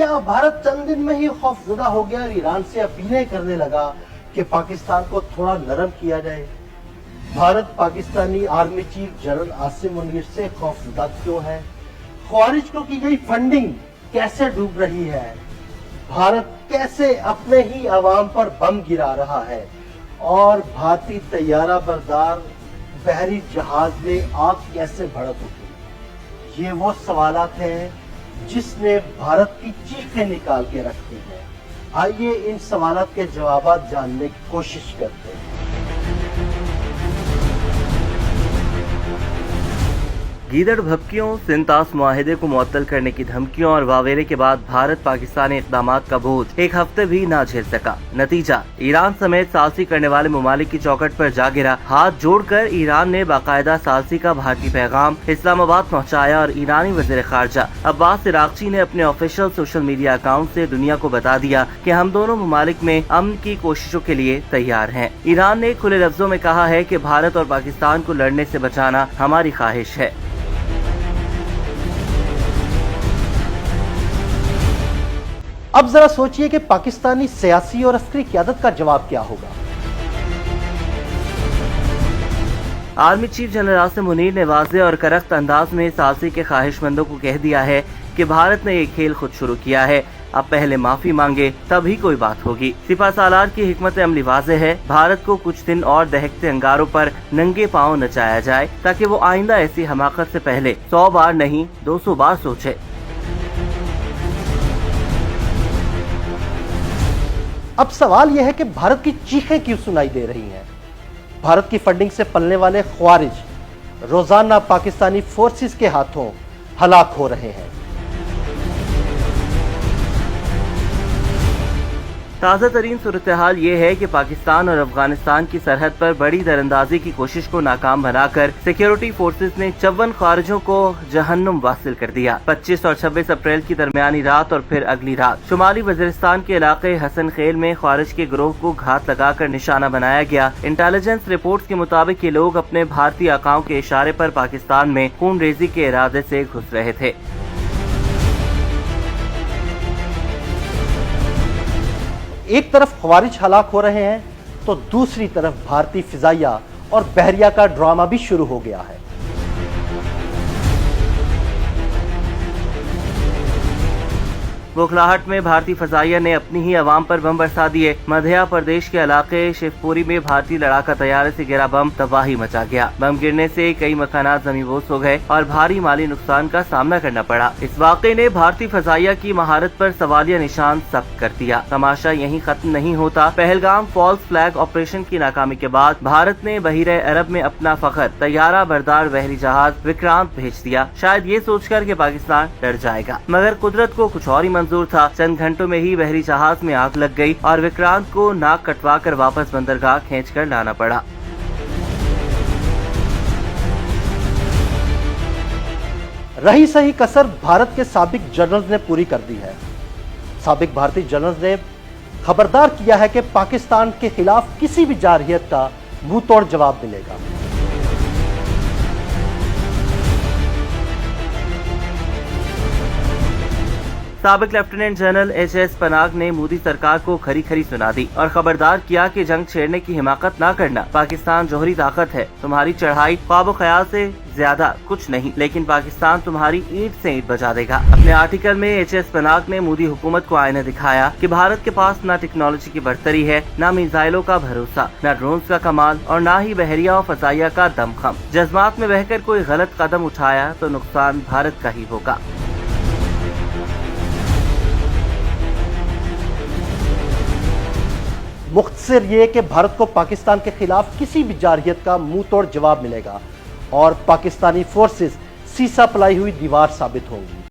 क्या भारत चंद दिन में ही खौफजदा हो गया और ईरान से अपीलें करने लगा कि पाकिस्तान को थोड़ा नरम किया जाए? Bharat Pakistani army chief general Asim Munir से खौफजदा क्यों है? ख्वारिज को की गई फंडिंग कैसे डूब रही है? भारत कैसे अपने ही अवाम पर बम गिरा रहा है? और भारतीय तैयारा बरदार बहरी जहाज में आग कैसे भड़क उठी? ये वो सवालात हैं जिसने भारत की चीखें निकाल के रख दी है। आइए इन सवालात के जवाब जानने की कोशिश करते हैं। गीदड़ भभकियों, सिंतास मुआहिदे को मुअत्तल करने की धमकियों और वावेरे के बाद भारत पाकिस्तानी इक़दामात का बोझ एक हफ्ते भी न झेल सका। नतीजा, ईरान समेत सालसी करने वाले ममालिक की चौखट पर जा गिरा। हाथ जोड़कर ईरान ने बाकायदा सालसी का भारतीय पैगाम इस्लामाबाद पहुंचाया और ईरानी वज़ीर ख़ारजा अब्बास इराक़ची ने अपने ऑफिशियल सोशल मीडिया अकाउंट से दुनिया को बता दिया कि हम दोनों ममालिक में अमन की कोशिशों के लिए तैयार हैं। ईरान ने खुले लफ्जों में कहा है कि भारत और पाकिस्तान को लड़ने से बचाना हमारी ख्वाहिश है। अब जरा सोचिए कि पाकिस्तानी सियासी और अस्करी क़यादत का जवाब क्या होगा। Army chief general Asim Munir ने वाज़ेह और करख्त अंदाज में सालसी के ख्वाहिशमंदों को कह दिया है कि भारत ने ये खेल खुद शुरू किया है, अब पहले माफी मांगे तभी कोई बात होगी। सिपह सालार की हिकमत अमली वाज़ेह है, भारत को कुछ दिन और दहकते अंगारों पर नंगे पांव नचाया जाए ताकि वो आइंदा ऐसी हमाकत से पहले 100 बार नहीं 200 बार सोचे। अब सवाल यह है कि भारत की चीखें क्यों सुनाई दे रही हैं? भारत की फंडिंग से पलने वाले ख्वारिज रोजाना पाकिस्तानी फोर्सेस के हाथों हलाक हो रहे हैं। ताज़ा तरीन सूरत हाल ये है कि पाकिस्तान और अफगानिस्तान की सरहद पर बड़ी दरअंदाजी की कोशिश को नाकाम बनाकर सिक्योरिटी फोर्सेस ने 54 ख्वारिजों को जहन्नुम वासिल कर दिया। 25 और 26 अप्रैल की दरमियानी रात और फिर अगली रात शुमाली वजीरिस्तान के इलाके हसन खेल में ख्वारिज के गिरोह को घात लगाकर निशाना बनाया गया। इंटेलिजेंस रिपोर्ट्स के मुताबिक ये लोग अपने भारतीय आकाओं के इशारे पर पाकिस्तान में खून रेजी के इरादे से घुस रहे थे। एक तरफ ख्वारिज हलाक हो रहे हैं तो दूसरी तरफ भारतीय फिजाइया और बहरिया का ड्रामा भी शुरू हो गया है। बौखलाहट में भारतीय फजाइया ने अपनी ही अवाम पर बम बरसा दिए। मध्य प्रदेश के इलाके शिवपुरी में भारतीय लड़ाका तैयारे से गिरा बम तबाही मचा गया। बम गिरने से कई मकानात ज़मींदोज़ हो गए और भारी माली नुकसान का सामना करना पड़ा। इस वाक़े ने भारतीय फजाइया की महारत पर सवालिया निशान सख्त कर दिया। तमाशा यहीं खत्म नहीं होता। पहलगाम फॉल्स फ्लैग ऑपरेशन की नाकामी के बाद भारत ने बहीरे अरब में अपना फखर तैयारा बरदार बहरी जहाज विक्रांत भेज दिया, शायद ये सोचकर कि पाकिस्तान डर जाएगा, मगर कुदरत को कुछ और ही मंजूर था। चंद घंटों में ही बहरी जहाज में आग लग गई और विक्रांत को नाक कटवाकर वापस बंदरगाह खींचकर लाना पड़ा। रही सही कसर भारत के साबिक जनरल्स ने पूरी कर दी है। साबिक भारतीय जनरल्स ने खबरदार किया है कि पाकिस्तान के खिलाफ किसी भी जारहियत का मुंह तोड़ जवाब मिलेगा। साबिक लेफ्टिनेंट जनरल HS पनाग ने मोदी सरकार को खरी खरी सुना दी और खबरदार किया कि जंग छेड़ने की हिमाकत ना करना। पाकिस्तान जोहरी ताकत है, तुम्हारी चढ़ाई ख्वाब ख्याल से ज्यादा कुछ नहीं, लेकिन पाकिस्तान तुम्हारी ईंट से ईंट बजा देगा। अपने आर्टिकल में HS पनाग ने मोदी हुकूमत को आईना दिखाया कि भारत के पास न टेक्नोलॉजी की बढ़तरी है, न मिसाइलों का भरोसा, न ड्रोन्स का कमाल और न ही बहरिया और फजाइया का दमखम। जज्बात में बहकर कोई गलत कदम उठाया तो नुकसान भारत का ही होगा। मुख्तसर ये कि भारत को पाकिस्तान के खिलाफ किसी भी जारहियत का मुंह तोड़ जवाब मिलेगा और पाकिस्तानी फोर्सेस सीसा पलाई हुई दीवार साबित होंगी।